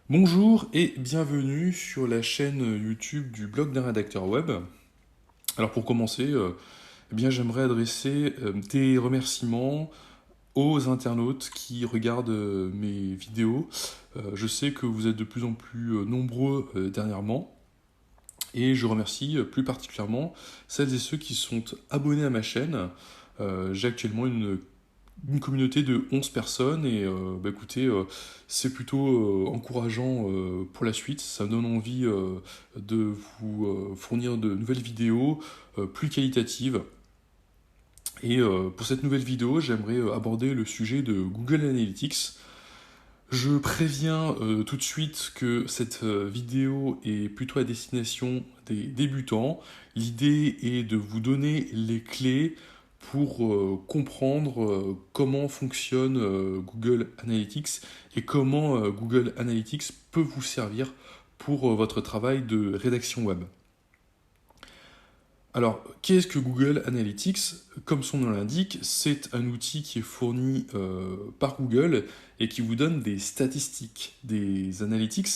Bonjour et bienvenue sur la chaîne YouTube du blog d'un rédacteur web. Alors pour commencer, j'aimerais adresser des remerciements aux internautes qui regardent mes vidéos. Je sais que vous êtes de plus en plus nombreux dernièrement et je remercie plus particulièrement celles et ceux qui sont abonnés à ma chaîne. J'ai actuellement une communauté de 11 personnes et écoutez, c'est plutôt encourageant pour la suite. Ça me donne envie de vous fournir de nouvelles vidéos plus qualitatives. Et pour cette nouvelle vidéo, j'aimerais aborder le sujet de Google Analytics. Je préviens tout de suite que cette vidéo est plutôt à destination des débutants. L'idée est de vous donner les clés pour comprendre comment fonctionne Google Analytics et comment Google Analytics peut vous servir pour votre travail de rédaction web. Alors, qu'est-ce que Google Analytics? Comme son nom l'indique, c'est un outil qui est fourni par Google et qui vous donne des statistiques, des analytics.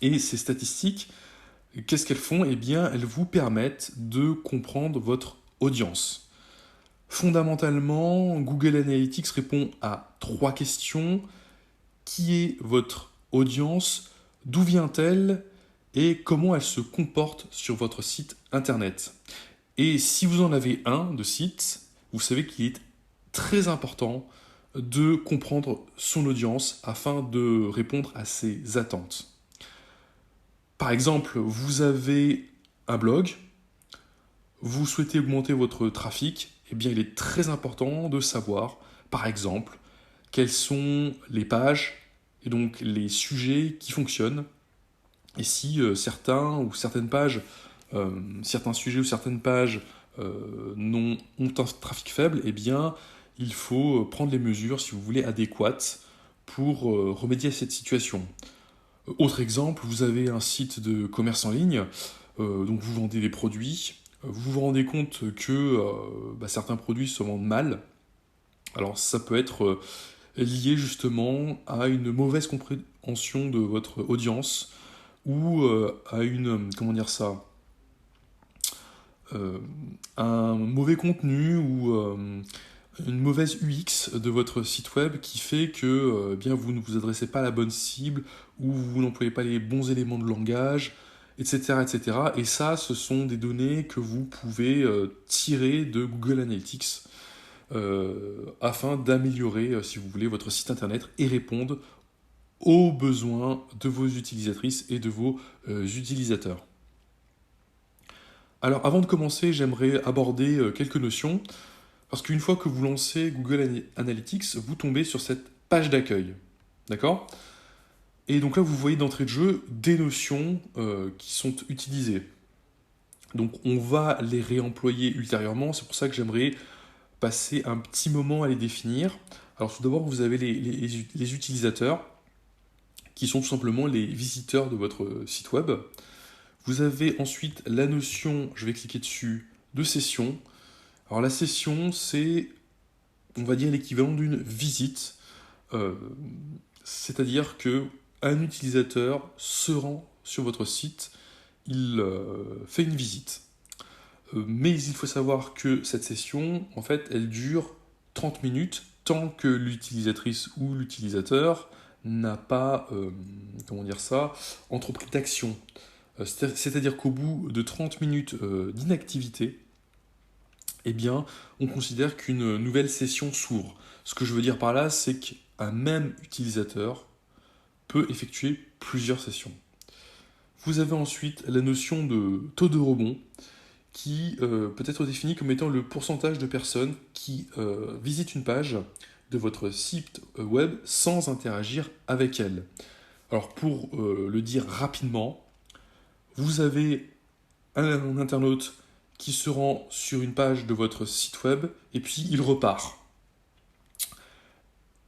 Et ces statistiques, qu'est-ce qu'elles font? Eh bien, elles vous permettent de comprendre votre audience. Fondamentalement, Google Analytics répond à trois questions. Qui est votre audience? D'où vient-elle? Et comment elle se comporte sur votre site internet? Et si vous en avez un de site, vous savez qu'il est très important de comprendre son audience afin de répondre à ses attentes. Par exemple, vous avez un blog, vous souhaitez augmenter votre trafic, eh bien il est très important de savoir, par exemple, quelles sont les pages et donc les sujets qui fonctionnent. Et si certains ou certaines pages, certains sujets ou certaines pages ont un trafic faible, eh bien il faut prendre les mesures, si vous voulez, adéquates pour remédier à cette situation. Autre exemple, vous avez un site de commerce en ligne, donc vous vendez des produits, vous vous rendez compte que certains produits se vendent mal. Alors ça peut être lié justement à une mauvaise compréhension de votre audience ou à comment dire ça, euh, un mauvais contenu ou une mauvaise UX de votre site web qui fait que bien vous ne vous adressez pas à la bonne cible ou vous n'employez pas les bons éléments de langage, etc., etc. Et ça, ce sont des données que vous pouvez tirer de Google Analytics afin d'améliorer, si vous voulez, votre site internet et répondre aux besoins de vos utilisatrices et de vos utilisateurs. Alors avant de commencer, j'aimerais aborder quelques notions. Parce qu'une fois que vous lancez Google Analytics, vous tombez sur cette page d'accueil. D'accord? Et donc là, vous voyez d'entrée de jeu des notions qui sont utilisées. Donc on va les réemployer ultérieurement, c'est pour ça que j'aimerais passer un petit moment à les définir. Alors tout d'abord, vous avez les utilisateurs, qui sont tout simplement les visiteurs de votre site web. Vous avez ensuite la notion, je vais cliquer dessus, de session. Alors la session, c'est, on va dire, l'équivalent d'une visite. Euh, C'est-à-dire que un utilisateur se rend sur votre site, il fait une visite. Mais il faut savoir que cette session, en fait, elle dure 30 minutes tant que l'utilisatrice ou l'utilisateur n'a pas, comment dire ça, entrepris d'action. C'est-à-dire qu'au bout de 30 minutes d'inactivité, eh bien, on considère qu'une nouvelle session s'ouvre. Ce que je veux dire par là, c'est qu'un même utilisateur peut effectuer plusieurs sessions. Vous avez ensuite la notion de taux de rebond qui peut être défini comme étant le pourcentage de personnes qui visitent une page de votre site web sans interagir avec elle. Alors pour le dire rapidement, vous avez un internaute qui se rend sur une page de votre site web et puis il repart.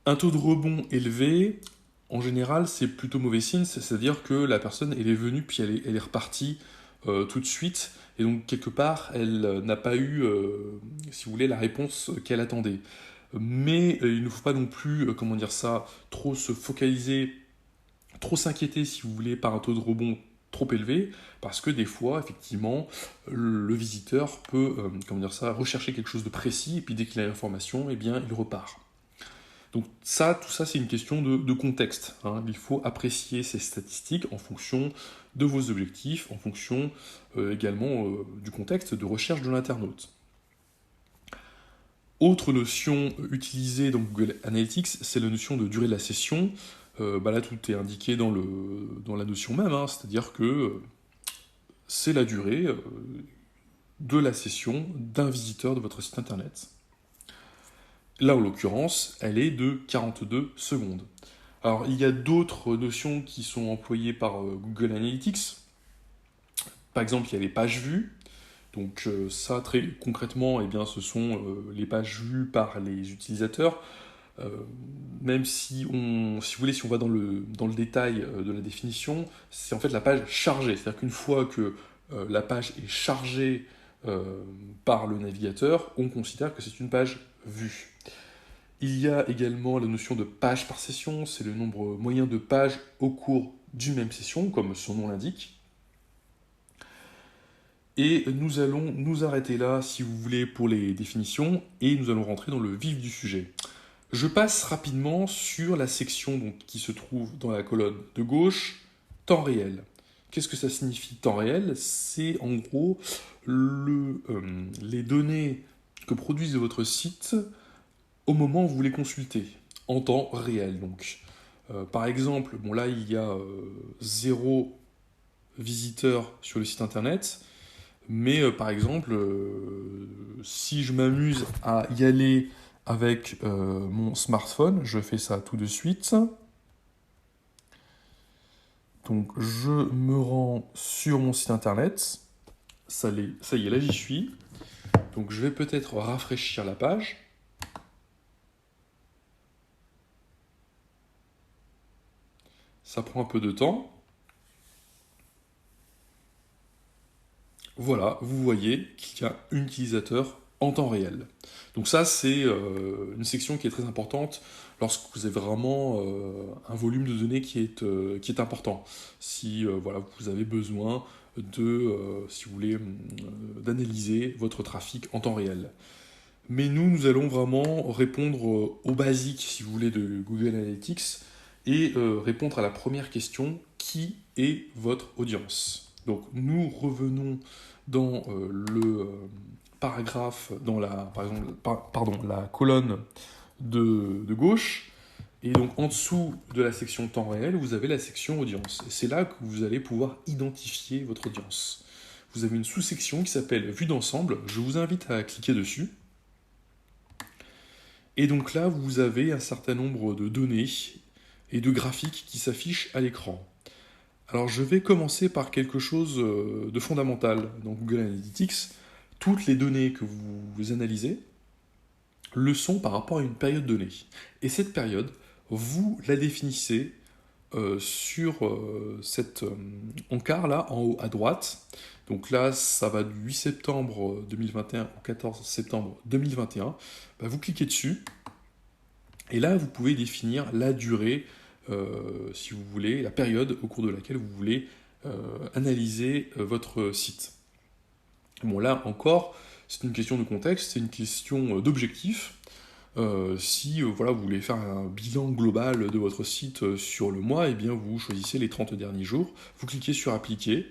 Un taux de rebond élevé, en général, c'est plutôt mauvais signe, c'est-à-dire que la personne, elle est venue, puis elle est repartie tout de suite, et donc quelque part, elle n'a pas eu, si vous voulez, la réponse qu'elle attendait. Mais il ne faut pas non plus, comment dire ça, trop se focaliser trop s'inquiéter, si vous voulez, par un taux de rebond trop élevé, parce que des fois, effectivement, le visiteur peut rechercher quelque chose de précis, et puis dès qu'il a l'information, eh bien, il repart. Donc tout ça, c'est une question de contexte, hein. Il faut apprécier ces statistiques en fonction de vos objectifs, en fonction également du contexte de recherche de l'internaute. Autre notion utilisée dans Google Analytics, c'est la notion de durée de la session. Là, tout est indiqué dans la notion même, hein, c'est-à-dire que c'est la durée de la session d'un visiteur de votre site internet. Là, en l'occurrence, elle est de 42 secondes. Alors, il y a d'autres notions qui sont employées par Google Analytics. Par exemple, il y a les pages vues. Donc ça, très concrètement, eh bien, ce sont les pages vues par les utilisateurs. Même si vous voulez, si on va dans le détail de la définition, c'est en fait la page chargée. C'est-à-dire qu'une fois que la page est chargée par le navigateur, on considère que c'est une page vue. Il y a également la notion de page par session, c'est le nombre moyen de pages au cours d'une même session, comme son nom l'indique. Et nous allons nous arrêter là, si vous voulez, pour les définitions, et nous allons rentrer dans le vif du sujet. Je passe rapidement sur la section donc, qui se trouve dans la colonne de gauche, temps réel. Qu'est-ce que ça signifie temps réel? C'est en gros les données que produisent votre site au moment où vous les consultez, en temps réel donc. Par exemple, là il y a 0 visiteurs sur le site internet, mais par exemple, si je m'amuse à y aller avec mon smartphone, je fais ça tout de suite. Donc je me rends sur mon site internet, ça y est, là j'y suis. Donc je vais peut-être rafraîchir la page. Ça prend un peu de temps. Voilà, vous voyez qu'il y a un utilisateur en temps réel. Donc ça, c'est une section qui est très importante lorsque vous avez vraiment un volume de données qui est important. Si vous avez besoin si vous voulez, d'analyser votre trafic en temps réel. Mais nous allons vraiment répondre aux basiques, si vous voulez, de Google Analytics et répondre à la première question, qui est votre audience? Donc nous revenons dans le paragraphe, dans la colonne de gauche, et donc en dessous de la section temps réel, vous avez la section audience. Et c'est là que vous allez pouvoir identifier votre audience. Vous avez une sous-section qui s'appelle vue d'ensemble, je vous invite à cliquer dessus. Et donc là, vous avez un certain nombre de données et de graphiques qui s'affichent à l'écran. Alors je vais commencer par quelque chose de fondamental dans Google Analytics. Toutes les données que vous analysez le sont par rapport à une période donnée. Et cette période, vous la définissez sur cet encart là, en haut à droite. Donc là, ça va du 8 septembre 2021 au 14 septembre 2021. Vous cliquez dessus, et là, vous pouvez définir la durée, si vous voulez, la période au cours de laquelle vous voulez analyser votre site. Bon, là encore, c'est une question de contexte, c'est une question d'objectif. Si vous voulez faire un bilan global de votre site sur le mois, eh bien vous choisissez les 30 derniers jours, vous cliquez sur Appliquer,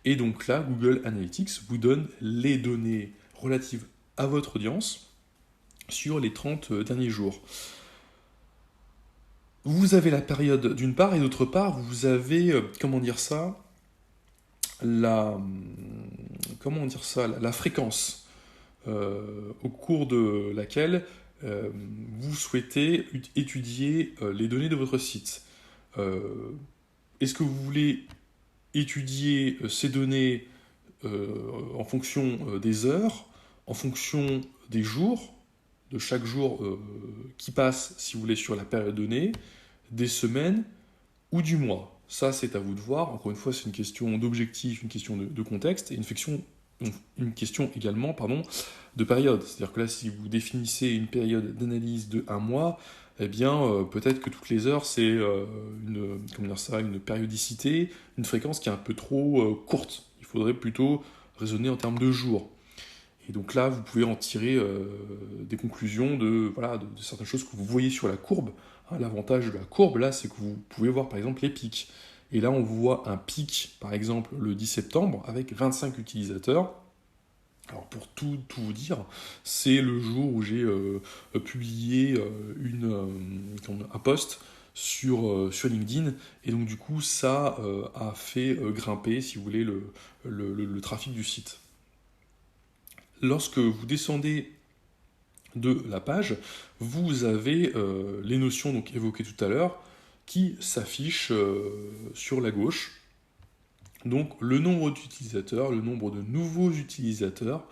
et donc là, Google Analytics vous donne les données relatives à votre audience sur les 30 derniers jours. Vous avez la période d'une part, et d'autre part, vous avez, la fréquence au cours de laquelle vous souhaitez étudier les données de votre site. Est-ce que vous voulez étudier ces données en fonction des heures, en fonction des jours, de chaque jour qui passe, si vous voulez, sur la période donnée, des semaines ou du mois? Ça, c'est à vous de voir. Encore une fois, c'est une question d'objectif, une question de contexte et une question Donc, une question également, pardon, de période. C'est-à-dire que là, si vous définissez une période d'analyse de un mois, eh bien, peut-être que toutes les heures, c'est comment dire ça, une périodicité, une fréquence qui est un peu trop courte. Il faudrait plutôt raisonner en termes de jours. Et donc là, vous pouvez en tirer des conclusions voilà, de certaines choses que vous voyez sur la courbe. Hein, l'avantage de la courbe, là, c'est que vous pouvez voir par exemple les pics. Et là, on voit un pic, par exemple, le 10 septembre, avec 25 utilisateurs. Alors pour tout vous dire, c'est le jour où j'ai publié un post sur LinkedIn, et donc du coup ça a fait grimper, si vous voulez, le trafic du site. Lorsque vous descendez de la page, vous avez les notions donc évoquées tout à l'heure qui s'affichent sur la gauche. Donc le nombre d'utilisateurs, le nombre de nouveaux utilisateurs,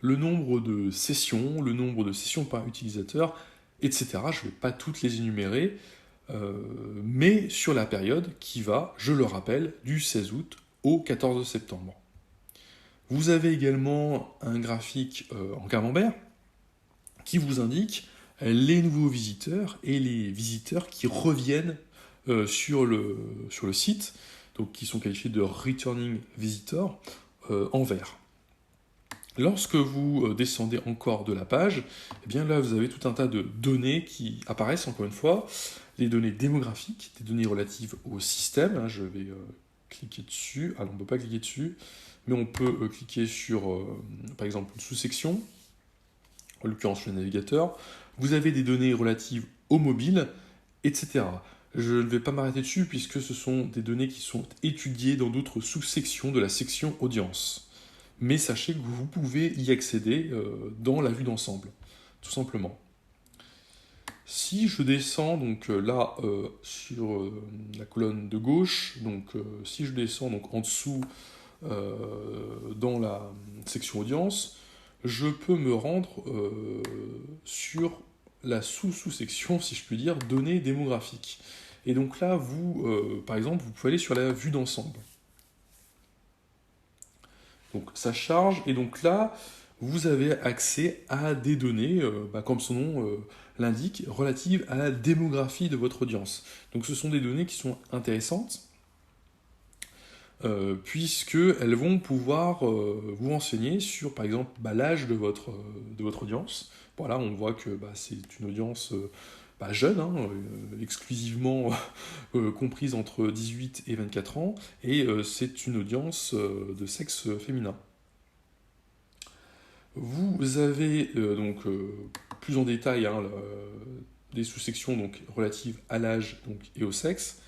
le nombre de sessions par utilisateur, etc. Je ne vais pas toutes les énumérer, mais sur la période qui va, je le rappelle, du 16 août au 14 septembre. Vous avez également un graphique en camembert qui vous indique les nouveaux visiteurs et les visiteurs qui reviennent sur le site, donc qui sont qualifiés de returning visitors en vert. Lorsque vous descendez encore de la page, eh bien là vous avez tout un tas de données qui apparaissent, encore une fois, les données démographiques, des données relatives au système. Hein, je vais cliquer dessus. Alors on ne peut pas cliquer dessus, mais on peut cliquer sur, par exemple, une sous-section, en l'occurrence le navigateur. Vous avez des données relatives au mobile, etc. Je ne vais pas m'arrêter dessus puisque ce sont des données qui sont étudiées dans d'autres sous-sections de la section audience. Mais sachez que vous pouvez y accéder dans la vue d'ensemble, tout simplement. Si je descends donc là sur la colonne de gauche, donc si je descends donc en dessous dans la section audience, je peux me rendre sur la sous-section, si je puis dire, données démographiques. Et donc là, vous, par exemple, vous pouvez aller sur la vue d'ensemble. Donc ça charge, et donc là, vous avez accès à des données, comme son nom l'indique, relatives à la démographie de votre audience. Donc ce sont des données qui sont intéressantes, puisqu'elles vont pouvoir vous renseigner sur, par exemple, l'âge de votre audience. Voilà, on voit que c'est une audience jeune, hein, exclusivement comprise entre 18 et 24 ans, et c'est une audience de sexe féminin. Vous avez donc plus en détail des sous-sections donc, relatives à l'âge et au sexe.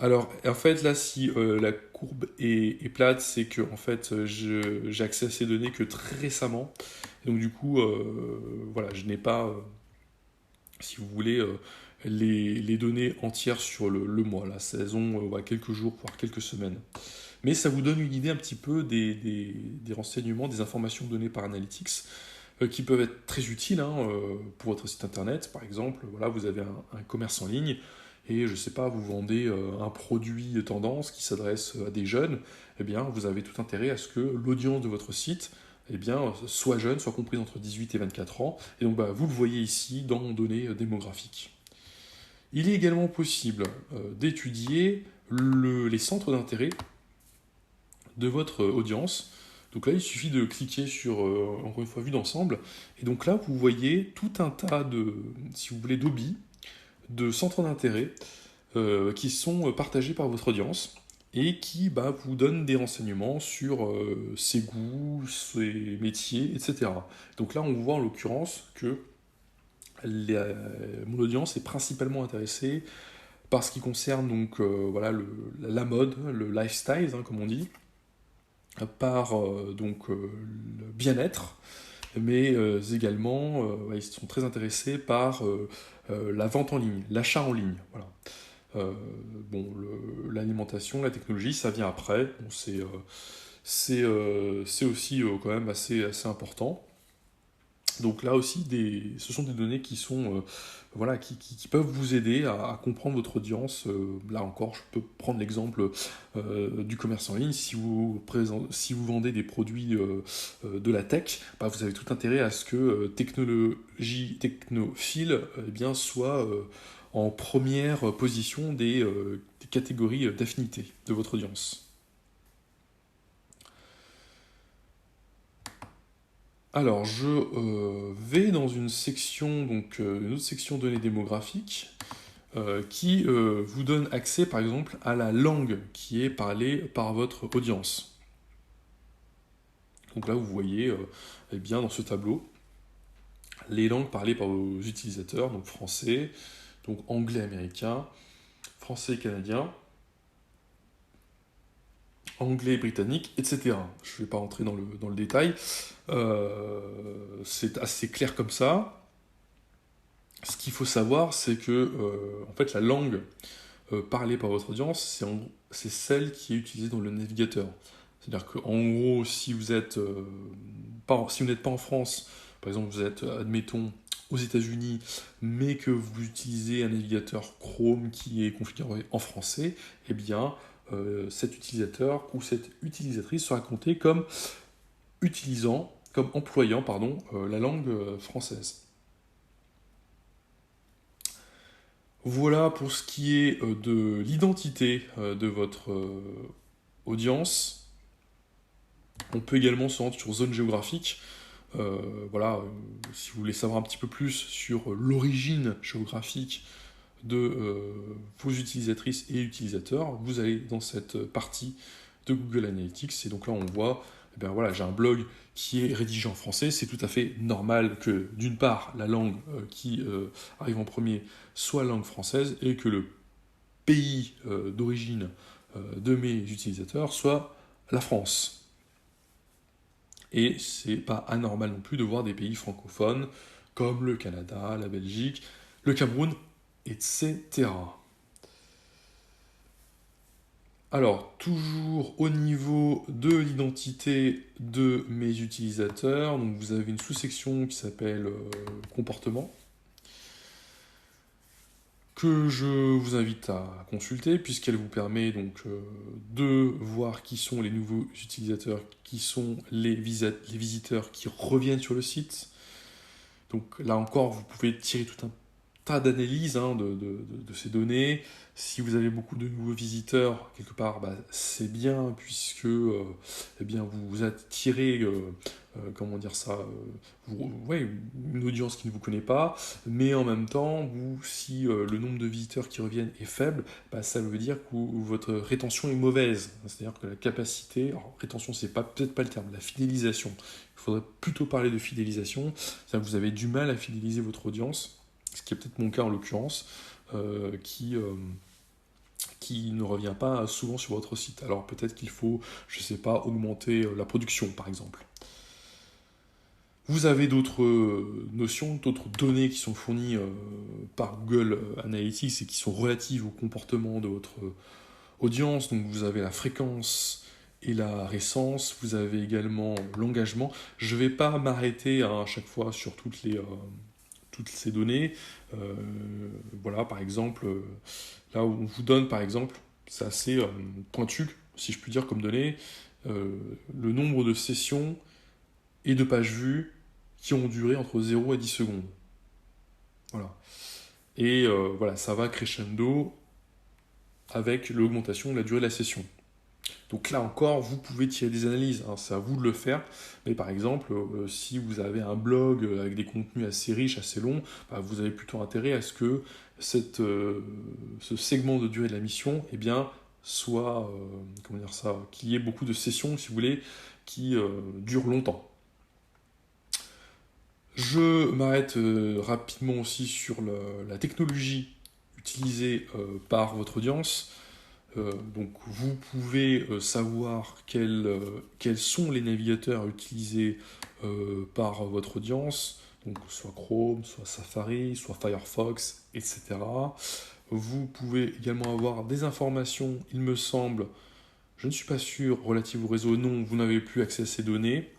Alors, en fait, là, si la courbe est plate, c'est que en fait, j'ai accès à ces données que très récemment. Donc, du coup, voilà, je n'ai pas, si vous voulez, les données entières sur le mois, la saison, quelques jours, voire quelques semaines. Mais ça vous donne une idée un petit peu des renseignements, des informations données par Analytics qui peuvent être très utiles pour votre site internet. Par exemple, voilà, vous avez un commerce en ligne et je ne sais pas, vous vendez un produit de tendance qui s'adresse à des jeunes, eh bien, vous avez tout intérêt à ce que l'audience de votre site soit jeune, soit comprise entre 18 et 24 ans. Et donc, vous le voyez ici dans données démographiques. Il est également possible d'étudier les centres d'intérêt de votre audience. Donc là, il suffit de cliquer sur, encore une fois, vue d'ensemble. Et donc là, vous voyez tout un tas si vous voulez, d'hobbies, de centres d'intérêt qui sont partagés par votre audience et qui vous donnent des renseignements sur ses goûts, ses métiers, etc. Donc là, on voit en l'occurrence que mon audience est principalement intéressée par ce qui concerne donc, la mode, le lifestyle, comme on dit, par le bien-être, mais également ils sont très intéressés par la vente en ligne, l'achat en ligne. Voilà. L'alimentation, la technologie, ça vient après. Bon, c'est aussi quand même assez important. Donc là aussi, ce sont des données qui sont, voilà, qui peuvent vous aider à comprendre votre audience. Là encore, je peux prendre l'exemple du commerce en ligne. Si vous vendez des produits de la tech, bah, vous avez tout intérêt à ce que technologie, technophile, eh bien, soit en première position des catégories d'affinité de votre audience. Alors, je vais dans une section, donc une autre section données démographiques, qui vous donne accès, par exemple, à la langue qui est parlée par votre audience. Donc là, vous voyez, eh bien, dans ce tableau, les langues parlées par vos utilisateurs, donc français, donc anglais américain, français canadien, anglais britannique, etc. Je ne vais pas rentrer dans le détail. C'est assez clair comme ça. Ce qu'il faut savoir, c'est que en fait, la langue parlée par votre audience, c'est celle qui est utilisée dans le navigateur. C'est-à-dire qu'en gros, si vous n'êtes pas en France, par exemple, vous êtes, admettons, aux États-Unis, mais que vous utilisez un navigateur Chrome qui est configuré en français, eh bien, cet utilisateur ou cette utilisatrice sera compté comme comme employant, pardon, la langue française. Voilà pour ce qui est de l'identité de votre audience. On peut également se rendre sur zone géographique. Voilà, si vous voulez savoir un petit peu plus sur l'origine géographique de vos utilisatrices et utilisateurs, vous allez dans cette partie de Google Analytics. Et donc là, on voit, eh bien voilà, j'ai un blog qui est rédigé en français. C'est tout à fait normal que, d'une part, la langue qui arrive en premier soit la langue française et que le pays d'origine de mes utilisateurs soit la France. Et c'est pas anormal non plus de voir des pays francophones comme le Canada, la Belgique, le Cameroun, etc. Alors, toujours au niveau de l'identité de mes utilisateurs, donc vous avez une sous-section qui s'appelle comportement, que je vous invite à consulter, puisqu'elle vous permet donc de voir qui sont les nouveaux utilisateurs, qui sont les visiteurs qui reviennent sur le site. Donc là encore, vous pouvez tirer tout un tas d'analyses de ces données. Si vous avez beaucoup de nouveaux visiteurs, quelque part, bah, c'est bien, puisque eh bien, vous attirez, comment dire ça, ouais, une audience qui ne vous connaît pas, mais en même temps, si le nombre de visiteurs qui reviennent est faible, bah, ça veut dire que votre rétention est mauvaise. C'est-à-dire que la capacité, alors rétention, c'est peut-être pas le terme, la fidélisation. Il faudrait plutôt parler de fidélisation. C'est-à-dire que vous avez du mal à fidéliser votre audience, ce qui est peut-être mon cas en l'occurrence, qui ne revient pas souvent sur votre site. Alors peut-être qu'il faut, je ne sais pas, augmenter la production par exemple. Vous avez d'autres notions, d'autres données qui sont fournies par Google Analytics et qui sont relatives au comportement de votre audience. Donc vous avez la fréquence et la récence, vous avez également l'engagement. Je ne vais pas m'arrêter à chaque fois sur toutes ces données. Voilà, par exemple, là où on vous donne, par exemple, c'est assez pointu, si je puis dire, comme données, le nombre de sessions et de pages vues qui ont duré entre 0 et 10 secondes. Voilà. Et voilà, ça va crescendo avec l'augmentation de la durée de la session. Donc là encore, vous pouvez tirer des analyses, hein, c'est à vous de le faire. Mais par exemple, si vous avez un blog avec des contenus assez riches, assez longs, bah, vous avez plutôt intérêt à ce que ce segment de durée de la mission, eh bien, soit, comment dire ça, qu'il y ait beaucoup de sessions, si vous voulez, qui durent longtemps. Je m'arrête rapidement aussi sur la technologie utilisée par votre audience. Donc vous pouvez savoir quels sont les navigateurs utilisés par votre audience, donc soit Chrome, soit Safari, soit Firefox, etc. Vous pouvez également avoir des informations, il me semble, je ne suis pas sûr, relatives au réseau, non, vous n'avez plus accès à ces données.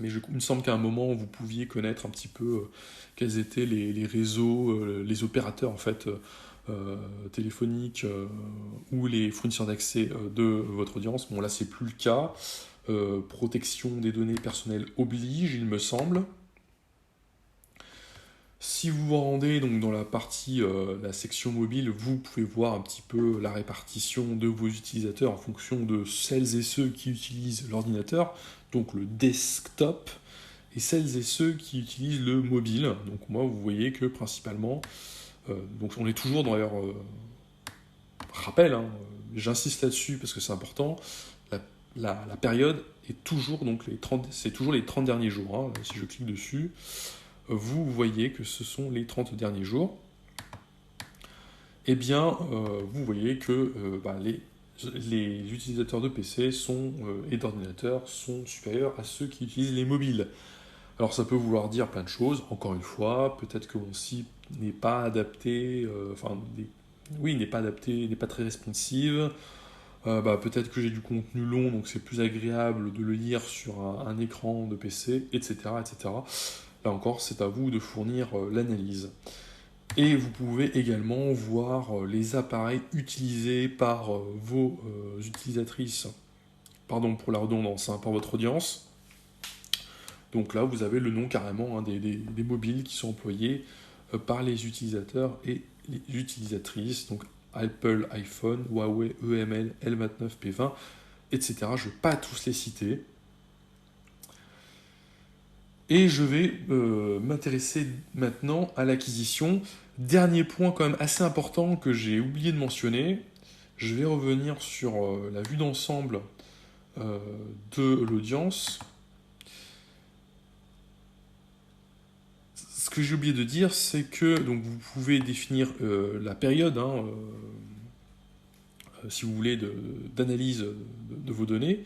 Mais il me semble qu'à un moment, vous pouviez connaître un petit peu quels étaient les réseaux, les opérateurs en fait téléphoniques ou les fournisseurs d'accès de votre audience. Bon, là, c'est plus le cas. Protection des données personnelles oblige, il me semble. Si vous vous rendez donc dans la partie, la section mobile, vous pouvez voir un petit peu la répartition de vos utilisateurs en fonction de celles et ceux qui utilisent l'ordinateur, donc le desktop, et celles et ceux qui utilisent le mobile. Donc moi, vous voyez que principalement, donc on est toujours dans leur rappel, hein, j'insiste là-dessus parce que c'est important, la, la période est toujours donc c'est toujours les 30 derniers jours. Hein. Si je clique dessus, vous voyez que ce sont les 30 derniers jours. Eh bien, vous voyez que les utilisateurs de PC et d'ordinateurs sont supérieurs à ceux qui utilisent les mobiles. Alors ça peut vouloir dire plein de choses, encore une fois, peut-être que mon site n'est pas adapté, n'est pas adapté, n'est pas très responsive, peut-être que j'ai du contenu long, donc c'est plus agréable de le lire sur un écran de PC, etc., etc. Là encore, c'est à vous de fournir l'analyse. Et vous pouvez également voir les appareils utilisés par vos utilisatrices, pardon pour la redondance, hein, par votre audience. Donc là, vous avez le nom carrément des mobiles qui sont employés par les utilisateurs et les utilisatrices. Donc Apple, iPhone, Huawei, EML, L29, P20, etc. Je ne vais pas tous les citer. Et je vais m'intéresser maintenant à l'acquisition. Dernier point quand même assez important que j'ai oublié de mentionner. Je vais revenir sur la vue d'ensemble de l'audience. Ce que j'ai oublié de dire, c'est que donc, vous pouvez définir la période, hein, si vous voulez, d'analyse de vos données,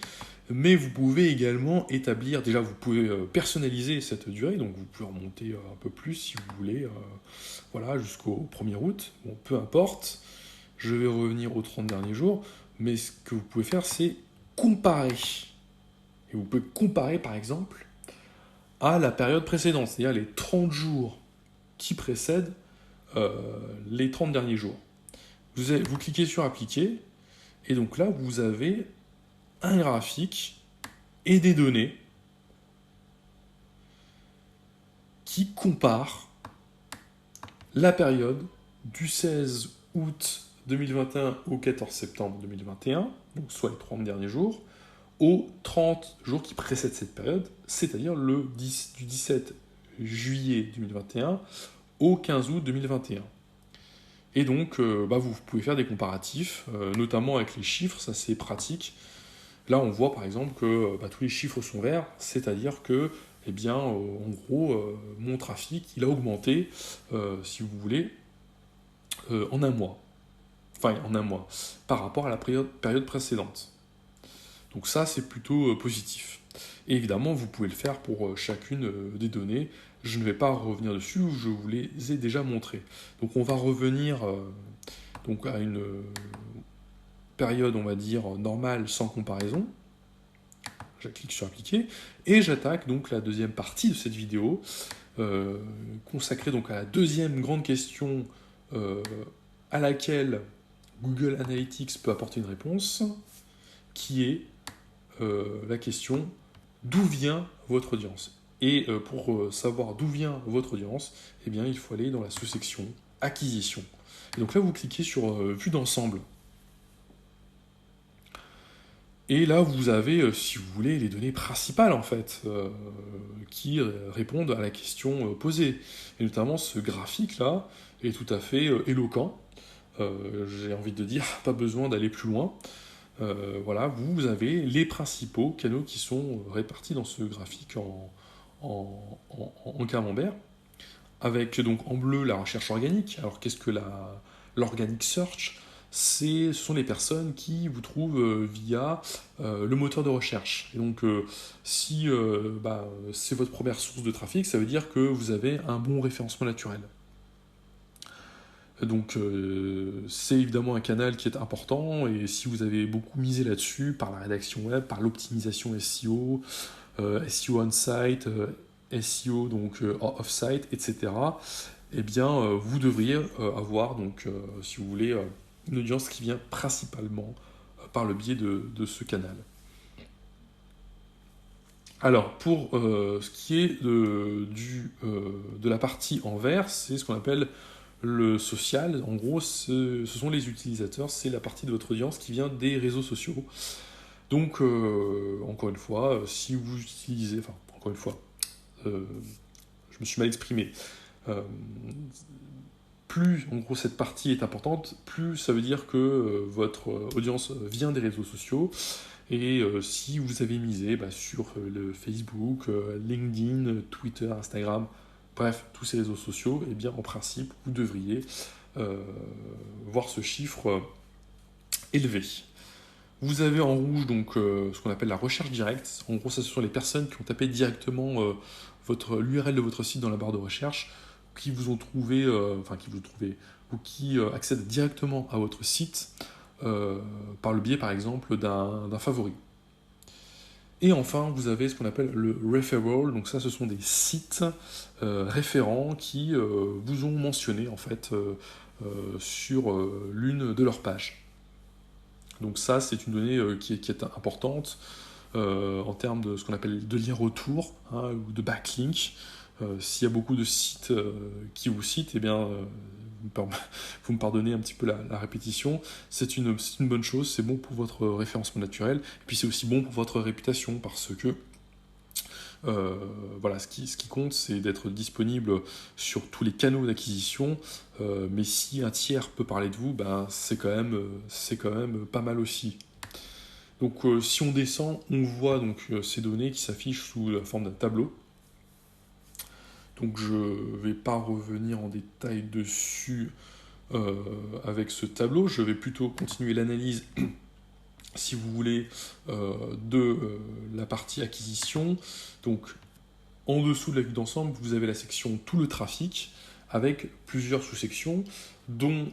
mais vous pouvez également établir, déjà vous pouvez personnaliser cette durée, donc vous pouvez remonter un peu plus si vous voulez, voilà, jusqu'au 1er août, bon, peu importe, je vais revenir aux 30 derniers jours, mais ce que vous pouvez faire, c'est comparer. Et vous pouvez comparer, par exemple, à la période précédente, c'est-à-dire les 30 jours qui précèdent les 30 derniers jours. Vous cliquez sur appliquer, et donc là, vous avez un graphique et des données qui comparent la période du 16 août 2021 au 14 septembre 2021, donc soit les 30 derniers jours, aux 30 jours qui précèdent cette période, c'est-à-dire du 17 juillet 2021 au 15 août 2021. Et donc, vous pouvez faire des comparatifs, notamment avec les chiffres, ça c'est pratique. Là, on voit par exemple que tous les chiffres sont verts, c'est-à-dire que, en gros, mon trafic, il a augmenté, si vous voulez, en un mois. Enfin, en un mois, par rapport à la période précédente. Donc ça, c'est plutôt positif. Et évidemment, vous pouvez le faire pour chacune des données. Je ne vais pas revenir dessus, je vous les ai déjà montrées. Donc on va revenir donc à une période, on va dire, normale sans comparaison. Je clique sur appliquer et j'attaque donc la deuxième partie de cette vidéo consacrée donc à la deuxième grande question à laquelle Google Analytics peut apporter une réponse, qui est la question d'où vient votre audience. Et pour savoir d'où vient votre audience, eh bien, il faut aller dans la sous-section acquisition. Et donc là, vous cliquez sur vue d'ensemble. Et là, vous avez, si vous voulez, les données principales, en fait, qui répondent à la question posée. Et notamment, ce graphique-là est tout à fait éloquent. J'ai envie de dire, pas besoin d'aller plus loin. Voilà, vous avez les principaux canaux qui sont répartis dans ce graphique en camembert, avec donc en bleu la recherche organique. Alors qu'est-ce que l'organic search? Ce sont les personnes qui vous trouvent via le moteur de recherche. Et donc si c'est votre première source de trafic, ça veut dire que vous avez un bon référencement naturel. Donc c'est évidemment un canal qui est important, et si vous avez beaucoup misé là-dessus, par la rédaction web, par l'optimisation SEO, SEO on-site, SEO donc off-site, etc. Eh bien, vous devriez avoir, donc, si vous voulez, une audience qui vient principalement par le biais de ce canal. Alors, pour ce qui est de la partie en vert, c'est ce qu'on appelle le social. En gros, ce sont les utilisateurs, c'est la partie de votre audience qui vient des réseaux sociaux. Donc, encore une fois, si vous utilisez, enfin, encore une fois, je me suis mal exprimé. Euh, Plus, en gros, cette partie est importante, plus ça veut dire que votre audience vient des réseaux sociaux. Et si vous avez misé sur le Facebook, LinkedIn, Twitter, Instagram, bref, tous ces réseaux sociaux, eh bien, en principe, vous devriez euh, voir ce chiffre élevé. Vous avez en rouge donc ce qu'on appelle la recherche directe. En gros, ça ce sont les personnes qui ont tapé directement l'URL de votre site dans la barre de recherche, qui vous ont trouvé, ou qui accèdent directement à votre site par le biais, par exemple, d'un favori. Et enfin, vous avez ce qu'on appelle le referral. Donc ça, ce sont des sites référents qui vous ont mentionné en fait sur l'une de leurs pages. Donc ça, c'est une donnée qui est importante en termes de ce qu'on appelle de lien retour ou de backlink. S'il y a beaucoup de sites qui vous citent, eh bien, vous me pardonnez un petit peu la répétition, c'est une bonne chose, c'est bon pour votre référencement naturel, et puis c'est aussi bon pour votre réputation, parce que voilà, ce qui compte, c'est d'être disponible sur tous les canaux d'acquisition, mais si un tiers peut parler de vous, ben, c'est quand même pas mal aussi. Donc si on descend, on voit donc ces données qui s'affichent sous la forme d'un tableau. Donc je ne vais pas revenir en détail dessus avec ce tableau, je vais plutôt continuer l'analyse, si vous voulez, de la partie acquisition. Donc en dessous de la vue d'ensemble, vous avez la section tout le trafic, avec plusieurs sous-sections, dont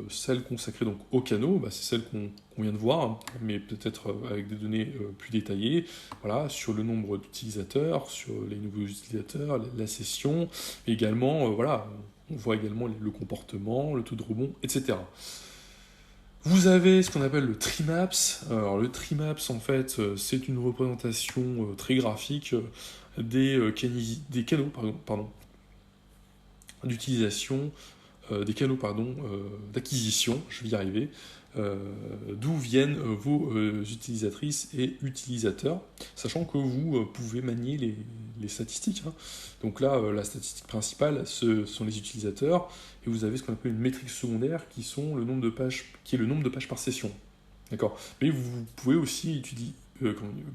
celle consacrée donc aux canaux, c'est celle qu'on vient de voir, mais peut-être avec des données plus détaillées, voilà, sur le nombre d'utilisateurs, sur les nouveaux utilisateurs, la session, et également, voilà, on voit également le comportement, le taux de rebond, etc. Vous avez ce qu'on appelle le Trimaps. Alors le Trimaps, en fait, c'est une représentation très graphique des canaux d'utilisation, d'acquisition, je vais y arriver, d'où viennent vos utilisatrices et utilisateurs, sachant que vous pouvez manier les statistiques. Donc là, la statistique principale, ce sont les utilisateurs, et vous avez ce qu'on appelle une métrique secondaire, qui est le nombre de pages par session. D'accord. Mais vous pouvez aussi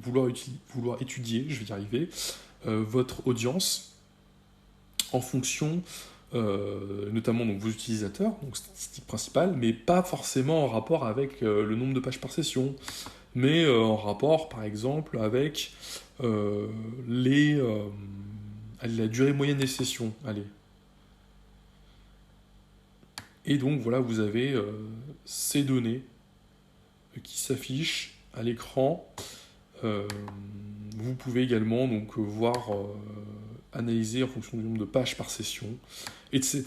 vouloir étudier, je vais y arriver, votre audience en fonction notamment donc, vos utilisateurs, donc statistique principale, mais pas forcément en rapport avec le nombre de pages par session, mais en rapport par exemple avec la durée moyenne des sessions. Allez. Et donc voilà, vous avez ces données qui s'affichent à l'écran. Vous pouvez également donc voir, analyser en fonction du nombre de pages par session, etc.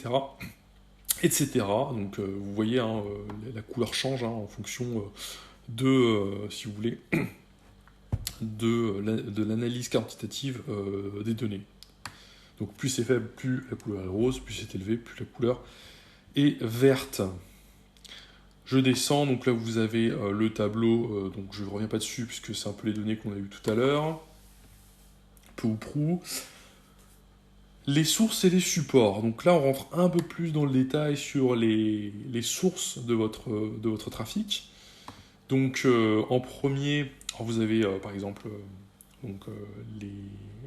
etc. Donc vous voyez, la couleur change en fonction si vous voulez, de l'analyse quantitative des données. Donc plus c'est faible, plus la couleur est rose, plus c'est élevé, plus la couleur est verte. Je descends, donc là vous avez le tableau, donc je ne reviens pas dessus puisque c'est un peu les données qu'on a eues tout à l'heure, peu ou prou. Les sources et les supports. Donc là, on rentre un peu plus dans le détail sur les sources de votre trafic. Donc en premier, alors vous avez par exemple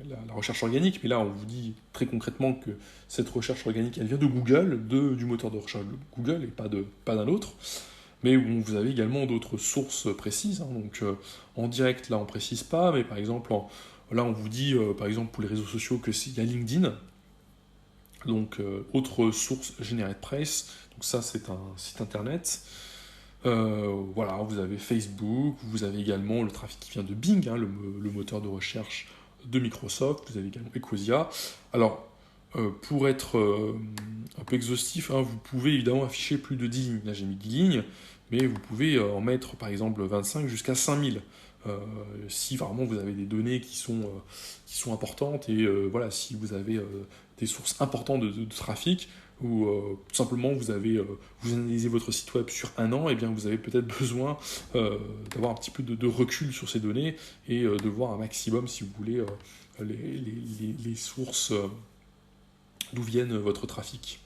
la recherche organique, mais là on vous dit très concrètement que cette recherche organique, elle vient de Google, du moteur de recherche de Google et pas d'un autre. Mais vous avez également d'autres sources précises. Donc en direct, là on précise pas, mais par exemple, là on vous dit, par exemple pour les réseaux sociaux, que s'il y a LinkedIn. Donc, autre source générée de presse. Donc ça, c'est un site internet. Voilà, vous avez Facebook, vous avez également le trafic qui vient de Bing, le moteur de recherche de Microsoft, vous avez également Ecosia. Alors, pour être un peu exhaustif, hein, vous pouvez évidemment afficher plus de 10 lignes. Là, j'ai mis 10 lignes, mais vous pouvez en mettre par exemple 25 jusqu'à 5000. Si vraiment vous avez des données qui sont importantes et voilà, si vous avez des sources importantes de trafic ou tout simplement vous analysez votre site web sur un an, et bien vous avez peut-être besoin d'avoir un petit peu de recul sur ces données et de voir un maximum, si vous voulez, les sources d'où viennent votre trafic.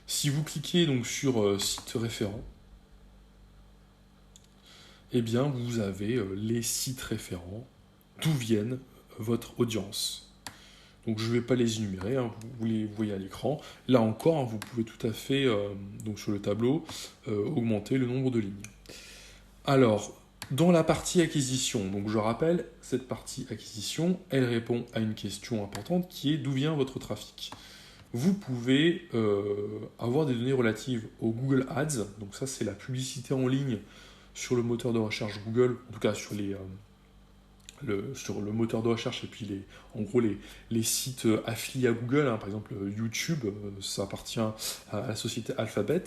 Si vous cliquez donc sur site référent, eh bien vous avez les sites référents d'où viennent votre audience. Donc je ne vais pas les énumérer, hein, vous les voyez à l'écran. Là encore, hein, vous pouvez tout à fait, donc sur le tableau, augmenter le nombre de lignes. Alors, dans la partie acquisition, donc je rappelle, cette partie acquisition, elle répond à une question importante qui est d'où vient votre trafic. Vous pouvez avoir des données relatives au Google Ads, donc ça c'est la publicité en ligne sur le moteur de recherche Google, en tout cas sur sur le moteur de recherche et puis en gros les sites affiliés à Google, hein, par exemple YouTube, ça appartient à la société Alphabet,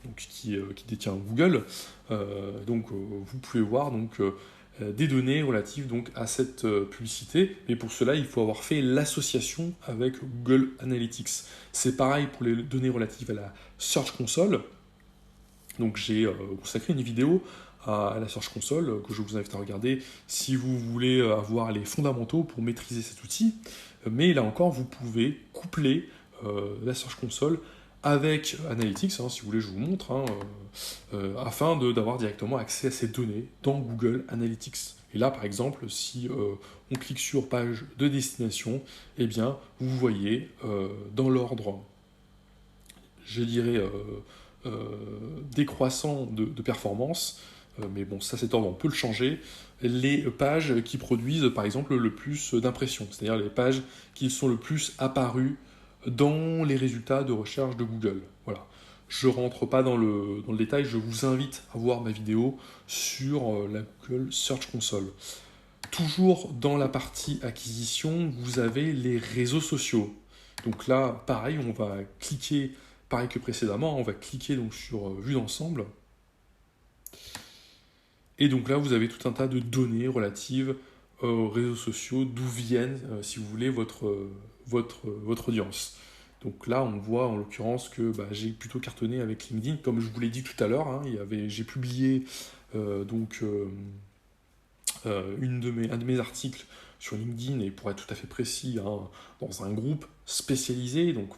donc, qui détient Google. Vous pouvez voir des données relatives donc, à cette publicité, mais pour cela il faut avoir fait l'association avec Google Analytics. C'est pareil pour les données relatives à la Search Console. Donc j'ai consacré une vidéo à la Search Console que je vous invite à regarder si vous voulez avoir les fondamentaux pour maîtriser cet outil. Mais là encore, vous pouvez coupler la Search Console avec Analytics, hein, si vous voulez je vous montre, hein, afin d'avoir directement accès à ces données dans Google Analytics. Et là par exemple, si on clique sur page de destination, eh bien vous voyez dans l'ordre, je dirais, décroissant de performance, mais bon, ça cet ordre on peut le changer, les pages qui produisent par exemple le plus d'impressions, c'est-à-dire les pages qui sont le plus apparues dans les résultats de recherche de Google. Voilà. Je ne rentre pas dans le détail, je vous invite à voir ma vidéo sur la Google Search Console. Toujours dans la partie acquisition, vous avez les réseaux sociaux. Donc là, pareil, on va cliquer, pareil que précédemment, on va cliquer donc sur vue d'ensemble. Et donc là, vous avez tout un tas de données relatives aux réseaux sociaux, d'où viennent, si vous voulez, votre audience. Donc là, on voit en l'occurrence que j'ai plutôt cartonné avec LinkedIn, comme je vous l'ai dit tout à l'heure. Hein, j'ai publié un de mes articles sur LinkedIn, et pour être tout à fait précis, hein, dans un groupe spécialisé, donc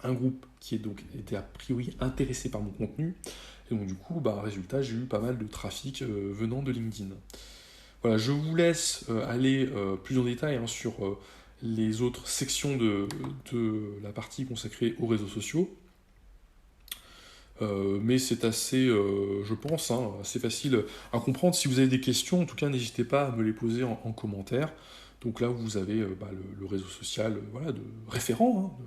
un groupe qui était a priori intéressé par mon contenu. Et donc du coup, résultat, j'ai eu pas mal de trafic venant de LinkedIn. Voilà, je vous laisse aller plus en détail hein, sur les autres sections de la partie consacrée aux réseaux sociaux. Mais c'est assez, je pense, hein, assez facile à comprendre. Si vous avez des questions, en tout cas, n'hésitez pas à me les poser en commentaire. Donc là, vous avez le réseau social voilà, de référent,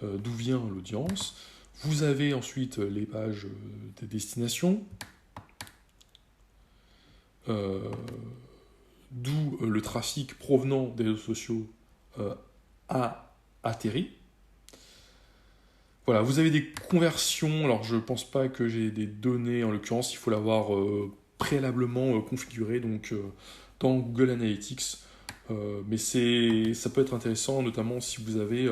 hein, d'où vient l'audience. Vous avez ensuite les pages des destinations, d'où le trafic provenant des réseaux sociaux a atterri. Voilà, vous avez des conversions, alors je ne pense pas que j'ai des données, en l'occurrence, il faut l'avoir préalablement configuré donc, dans Google Analytics. Mais ça peut être intéressant, notamment si vous avez,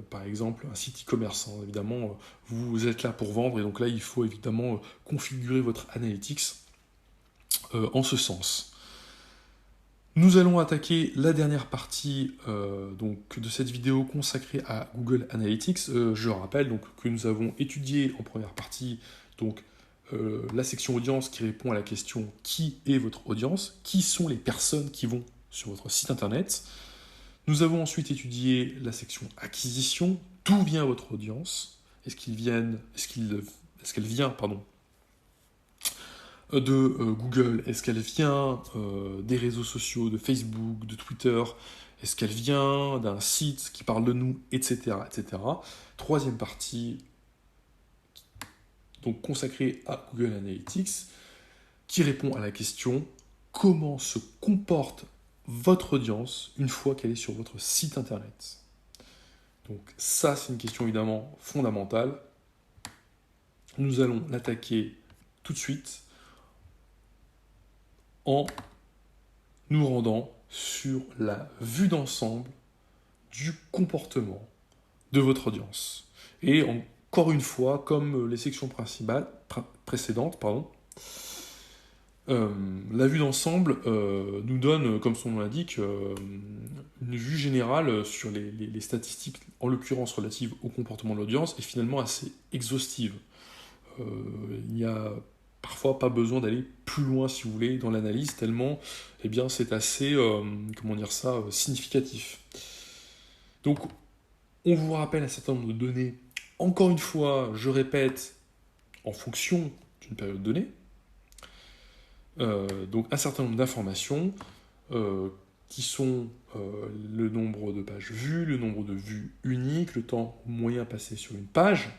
par exemple, un site e-commerce. Hein. Évidemment, vous êtes là pour vendre, et donc là, il faut évidemment configurer votre Analytics en ce sens. Nous allons attaquer la dernière partie donc, de cette vidéo consacrée à Google Analytics. Je rappelle donc, que nous avons étudié en première partie donc, la section audience qui répond à la question « Qui est votre audience ?» Qui sont les personnes qui vont sur votre site internet? Nous avons ensuite étudié la section acquisition. D'où vient votre audience? Est-ce qu'elle vient de Google? Est-ce qu'elle vient des réseaux sociaux, de Facebook, de Twitter? Est-ce qu'elle vient d'un site qui parle de nous, etc., etc. Troisième partie, donc consacrée à Google Analytics, qui répond à la question comment se comportent votre audience une fois qu'elle est sur votre site internet? Donc ça, c'est une question évidemment fondamentale. Nous allons l'attaquer tout de suite en nous rendant sur la vue d'ensemble du comportement de votre audience. Et encore une fois, comme les sections précédentes, la vue d'ensemble nous donne, comme son nom l'indique, une vue générale sur les statistiques, en l'occurrence relatives au comportement de l'audience, et finalement assez exhaustive. Il n'y a parfois pas besoin d'aller plus loin, si vous voulez, dans l'analyse, tellement eh bien, c'est assez, significatif. Donc, on vous rappelle un certain nombre de données. Encore une fois, je répète, en fonction d'une période donnée. Donc un certain nombre d'informations qui sont le nombre de pages vues, le nombre de vues uniques, le temps moyen passé sur une page.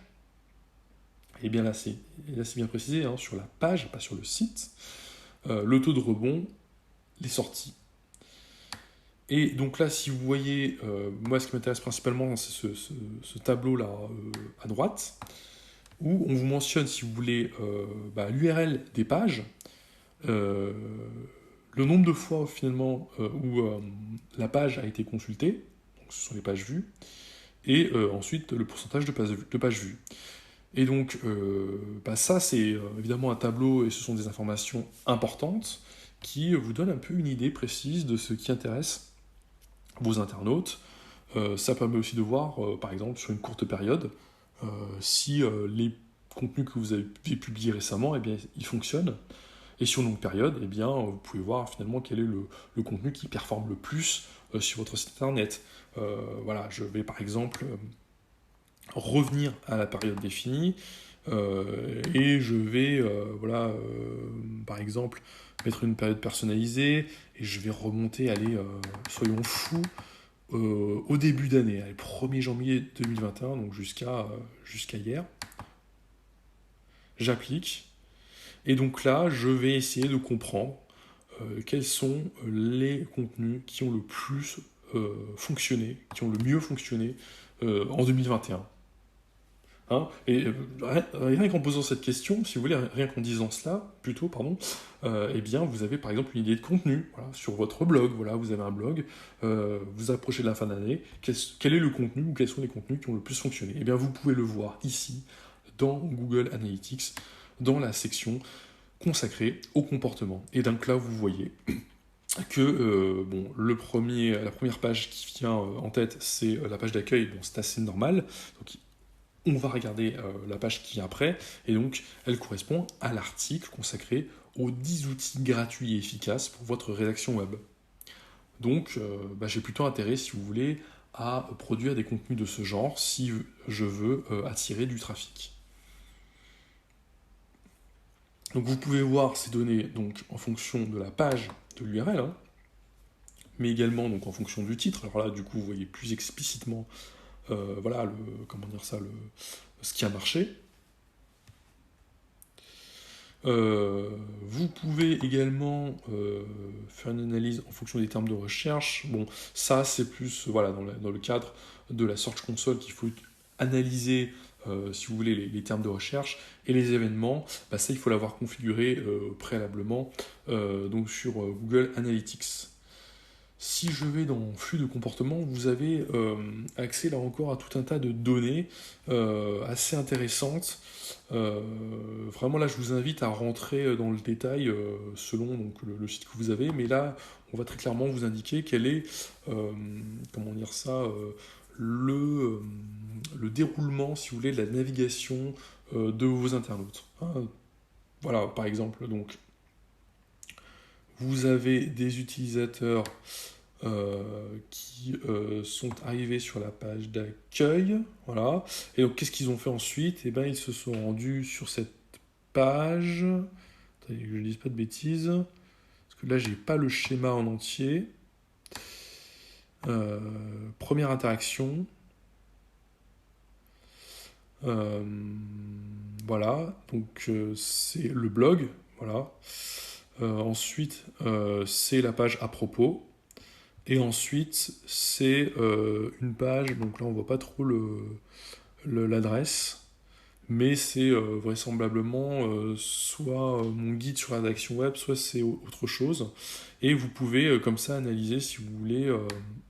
Et bien là, c'est bien précisé, hein, sur la page, pas sur le site. Le taux de rebond, les sorties. Et donc là, si vous voyez, moi ce qui m'intéresse principalement, c'est ce tableau-là à droite, où on vous mentionne, si vous voulez, l'URL des pages, le nombre de fois finalement où la page a été consultée, donc ce sont les pages vues, et ensuite le pourcentage de pages vues. Et donc ça c'est évidemment un tableau et ce sont des informations importantes qui vous donnent un peu une idée précise de ce qui intéresse vos internautes. Ça permet aussi de voir, par exemple, sur une courte période, si les contenus que vous avez publiés récemment, eh bien, ils fonctionnent. Et sur une longue période, eh bien, vous pouvez voir finalement quel est le contenu qui performe le plus sur votre site internet. Voilà, je vais par exemple revenir à la période définie et je vais, par exemple, mettre une période personnalisée et je vais remonter, allez, soyons fous, au début d'année, le 1er janvier 2021, donc jusqu'à hier. J'applique. Et donc là, je vais essayer de comprendre quels sont les contenus qui ont le plus fonctionné, qui ont le mieux fonctionné en 2021. Hein, et rien qu'en posant cette question, si vous voulez, rien qu'en disant cela, plutôt, pardon, eh bien, vous avez par exemple une idée de contenu voilà, sur votre blog. Voilà, vous avez un blog, vous approchez de la fin d'année. Quel est le contenu ou quels sont les contenus qui ont le plus fonctionné? Eh bien, vous pouvez le voir ici, dans Google Analytics, dans la section consacrée au comportement. Et donc là, vous voyez que la première page qui vient en tête, c'est la page d'accueil. Bon, c'est assez normal. Donc, on va regarder la page qui vient après, et donc elle correspond à l'article consacré aux 10 outils gratuits et efficaces pour votre rédaction web. Donc j'ai plutôt intérêt, si vous voulez, à produire des contenus de ce genre si je veux attirer du trafic. Donc vous pouvez voir ces données donc, en fonction de la page de l'URL, hein, mais également donc, en fonction du titre. Alors là, du coup, vous voyez plus explicitement ce qui a marché. Vous pouvez également faire une analyse en fonction des termes de recherche. Bon, ça c'est plus dans le cadre de la Search Console qu'il faut analyser, si vous voulez, les termes de recherche et les événements. Ça, il faut l'avoir configuré préalablement donc sur Google Analytics. Si je vais dans flux de comportement, vous avez accès là encore à tout un tas de données assez intéressantes. Vraiment là, je vous invite à rentrer dans le détail selon donc, le site que vous avez, mais là, on va très clairement vous indiquer quel est le déroulement, si vous voulez, de la navigation de vos internautes. Hein. Voilà, par exemple, donc vous avez des utilisateurs qui sont arrivés sur la page d'accueil, voilà. Et donc, qu'est-ce qu'ils ont fait ensuite? Eh bien, ils se sont rendus sur cette page. Attendez que je ne dise pas de bêtises. Parce que là, j'ai pas le schéma en entier. Première interaction. Voilà. Donc, c'est le blog. Voilà. Ensuite, c'est la page à propos. Et ensuite, c'est une page, donc là on voit pas trop l'adresse, mais c'est vraisemblablement soit mon guide sur la rédaction web, soit c'est autre chose. Et vous pouvez comme ça analyser si vous voulez,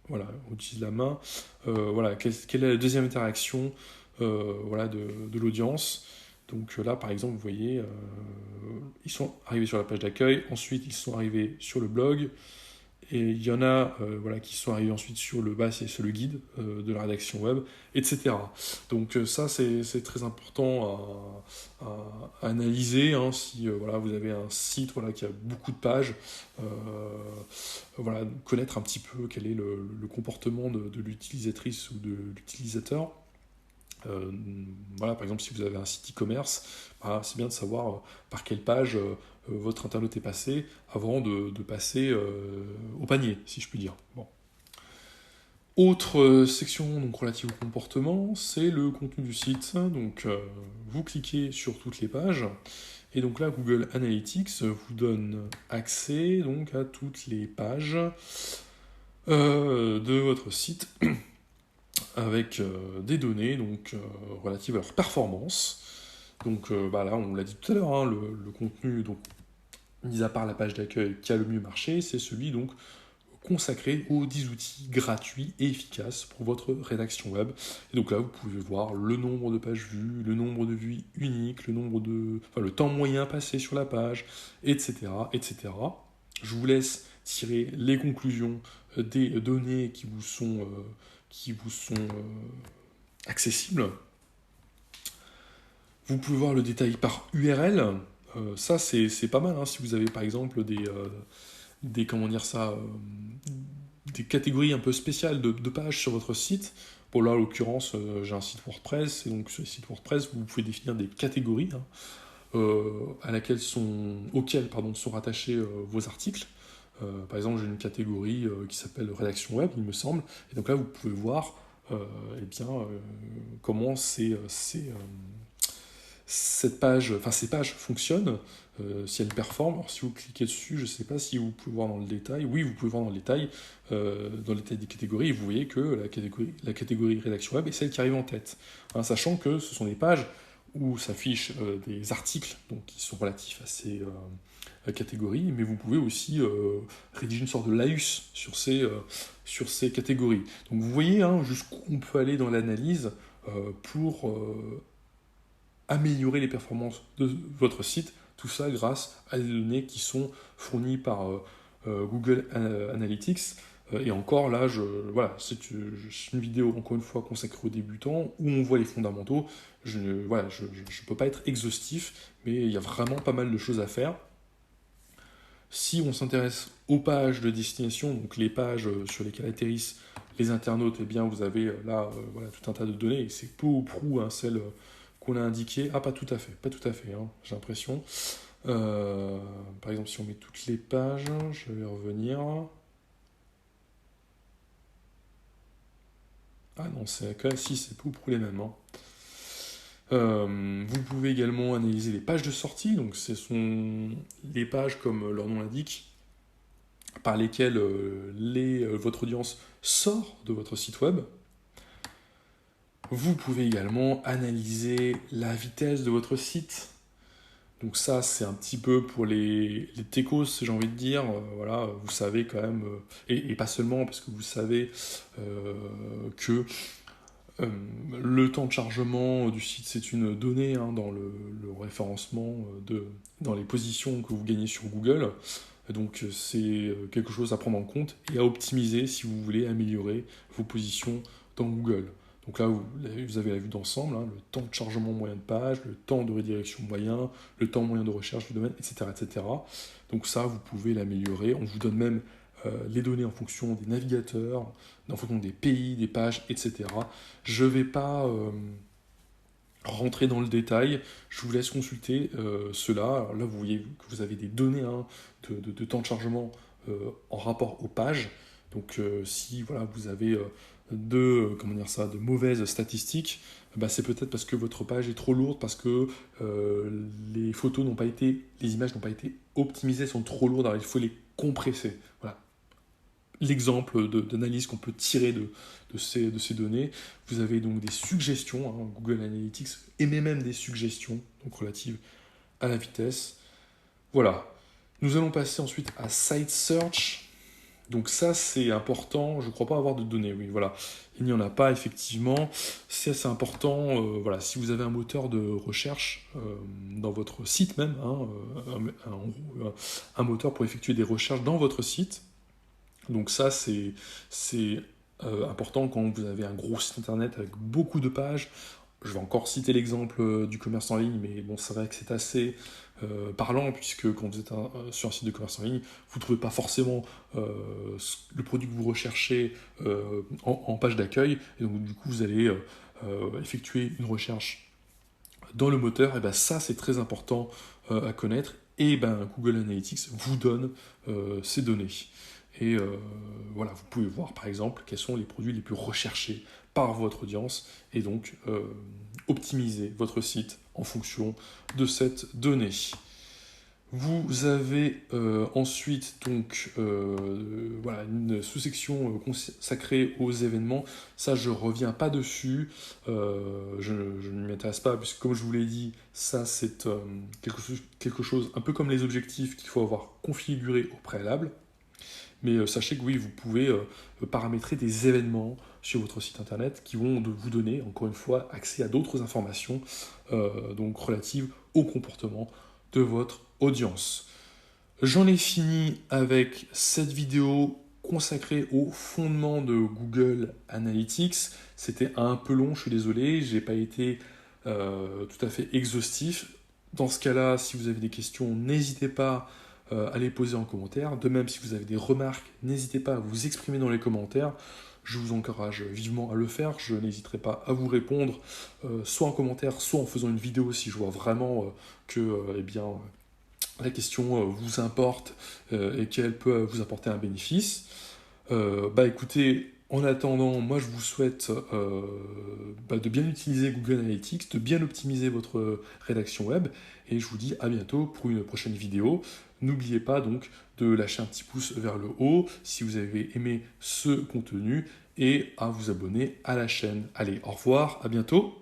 voilà, on utilise la main, voilà, quelle est la deuxième interaction voilà, de l'audience. Donc là, par exemple, vous voyez, ils sont arrivés sur la page d'accueil, ensuite ils sont arrivés sur le blog, et il y en a voilà, qui sont arrivés ensuite sur le bas, c'est le guide de la rédaction web, etc. Donc ça, c'est très important à analyser hein, si voilà, vous avez un site voilà, qui a beaucoup de pages. Voilà, connaître un petit peu quel est le comportement de l'utilisatrice ou de l'utilisateur. Euh, voilà, par exemple, si vous avez un site e-commerce, bah, c'est bien de savoir par quelle page votre internaute est passé avant de passer au panier, si je puis dire. Bon. Autre section donc, relative au comportement, c'est le contenu du site. Donc, vous cliquez sur toutes les pages, et donc là, Google Analytics vous donne accès donc, à toutes les pages de votre site avec des données donc, relatives à leur performance. Donc bah là, on l'a dit tout à l'heure, hein, le contenu, donc, mis à part la page d'accueil qui a le mieux marché, c'est celui donc consacré aux 10 outils gratuits et efficaces pour votre rédaction web. Et donc là, vous pouvez voir le nombre de pages vues, le nombre de vues uniques, le temps moyen passé sur la page, etc., etc. Je vous laisse tirer les conclusions des données qui vous sont accessibles. Vous pouvez voir le détail par URL. Ça, c'est pas mal. Hein, si vous avez par exemple comment dire ça, des catégories un peu spéciales de pages sur votre site. Bon, là, en l'occurrence, j'ai un site WordPress. Et donc, sur le site WordPress, vous pouvez définir des catégories hein, auxquelles sont rattachés vos articles. Par exemple, j'ai une catégorie qui s'appelle rédaction web, il me semble. Et donc là, vous pouvez voir eh bien, comment cette page, enfin ces pages fonctionnent, si elles performent. Alors si vous cliquez dessus, je ne sais pas si vous pouvez voir dans le détail. Oui, vous pouvez voir dans le détail des catégories, et vous voyez que la catégorie rédaction web est celle qui arrive en tête. Hein, sachant que ce sont des pages où s'affichent des articles donc, qui sont relatifs à ces catégories, mais vous pouvez aussi rédiger une sorte de laïus sur ces catégories. Donc vous voyez hein, jusqu'où on peut aller dans l'analyse pour améliorer les performances de votre site, tout ça grâce à des données qui sont fournies par Google Analytics. Et encore là, voilà, c'est une vidéo encore une fois consacrée aux débutants où on voit les fondamentaux. Voilà, je ne peux pas être exhaustif, mais il y a vraiment pas mal de choses à faire. Si on s'intéresse aux pages de destination, donc les pages sur lesquelles atterrissent les internautes, eh bien vous avez là voilà, tout un tas de données, et c'est peu ou prou hein, celles qu'on a indiquées. Ah, pas tout à fait, hein, j'ai l'impression. Par exemple, si on met toutes les pages, je vais revenir. Ah non, si, c'est peu ou prou les mêmes. Hein. Vous pouvez également analyser les pages de sortie, donc ce sont les pages, comme leur nom l'indique, par lesquelles votre audience sort de votre site web. Vous pouvez également analyser la vitesse de votre site. Donc ça, c'est un petit peu pour les techos, j'ai envie de dire. Voilà, vous savez quand même, et pas seulement, parce que vous savez que le temps de chargement du site, c'est une donnée hein, dans le référencement, dans les positions que vous gagnez sur Google. Donc c'est quelque chose à prendre en compte et à optimiser si vous voulez améliorer vos positions dans Google. Donc là, vous avez la vue d'ensemble, hein, le temps de chargement moyen de page, le temps de rédirection moyen, le temps moyen de recherche du domaine, etc. etc. Donc ça, vous pouvez l'améliorer. On vous donne même les données en fonction des navigateurs, en fonction des pays, des pages, etc. Je ne vais pas rentrer dans le détail, je vous laisse consulter cela. Alors là, vous voyez que vous avez des données hein, de temps de chargement en rapport aux pages. Donc si voilà, vous avez de mauvaises statistiques, bah, c'est peut-être parce que votre page est trop lourde, parce que les images n'ont pas été optimisées, sont trop lourdes, alors il faut les compresser. Voilà. l'exemple d'analyse qu'on peut tirer de ces données. Vous avez donc des suggestions, hein, Google Analytics émet même des suggestions donc relatives à la vitesse. Voilà. Nous allons passer ensuite à Site Search. Donc ça, c'est important. Je ne crois pas avoir de données. Oui, voilà. Il n'y en a pas, effectivement. C'est assez important. Voilà, si vous avez un moteur de recherche dans votre site même, hein, un moteur pour effectuer des recherches dans votre site. Donc ça, c'est important quand vous avez un gros site internet avec beaucoup de pages. Je vais encore citer l'exemple du commerce en ligne, mais bon, c'est vrai que c'est assez parlant, puisque quand vous êtes sur un site de commerce en ligne, vous ne trouvez pas forcément le produit que vous recherchez en page d'accueil, et donc du coup, vous allez effectuer une recherche dans le moteur. Et ben ça, c'est très important à connaître, et ben Google Analytics vous donne ces données. Et voilà, vous pouvez voir par exemple quels sont les produits les plus recherchés par votre audience et donc optimiser votre site en fonction de cette donnée. Vous avez ensuite donc voilà, une sous-section consacrée aux événements. Ça, je ne reviens pas dessus. Je ne m'y intéresse pas, puisque comme je vous l'ai dit, ça c'est quelque chose un peu comme les objectifs qu'il faut avoir configuré au préalable. Mais sachez que oui, vous pouvez paramétrer des événements sur votre site internet qui vont vous donner, encore une fois, accès à d'autres informations donc relatives au comportement de votre audience. J'en ai fini avec cette vidéo consacrée au fondement de Google Analytics. C'était un peu long, je suis désolé, j'ai pas été tout à fait exhaustif. Dans ce cas-là, si vous avez des questions, n'hésitez pas à les poser en commentaire. De même, si vous avez des remarques, n'hésitez pas à vous exprimer dans les commentaires. Je vous encourage vivement à le faire. Je n'hésiterai pas à vous répondre, soit en commentaire, soit en faisant une vidéo si je vois vraiment que eh bien, la question vous importe et qu'elle peut vous apporter un bénéfice. Bah écoutez, en attendant, moi je vous souhaite de bien utiliser Google Analytics, de bien optimiser votre rédaction web, et je vous dis à bientôt pour une prochaine vidéo. N'oubliez pas donc de lâcher un petit pouce vers le haut si vous avez aimé ce contenu et à vous abonner à la chaîne. Allez, au revoir, à bientôt.